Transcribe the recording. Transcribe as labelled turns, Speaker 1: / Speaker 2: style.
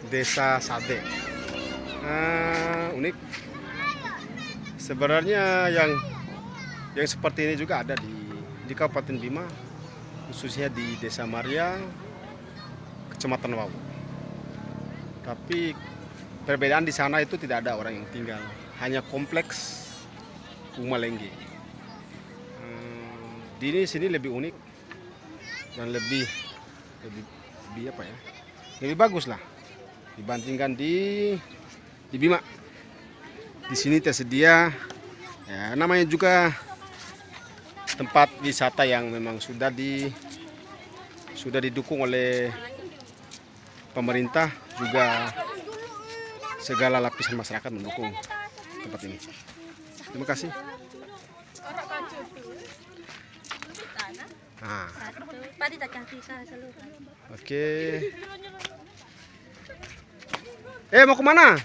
Speaker 1: Desa Sade. Unik. Sebenarnya yang seperti ini juga ada di Kabupaten Bima, khususnya di Desa Maria, Kecamatan Wau. Tapi perbedaan di sana itu tidak ada orang yang tinggal, hanya kompleks rumah lengge. Di sini lebih unik dan lebih apa ya? Lebih bagus lah dibandingkan di Bima. Di sini tersedia ya, namanya juga tempat wisata yang memang sudah didukung oleh pemerintah, juga segala lapisan masyarakat mendukung tempat ini. Terima kasih. Oke. Mau kemana?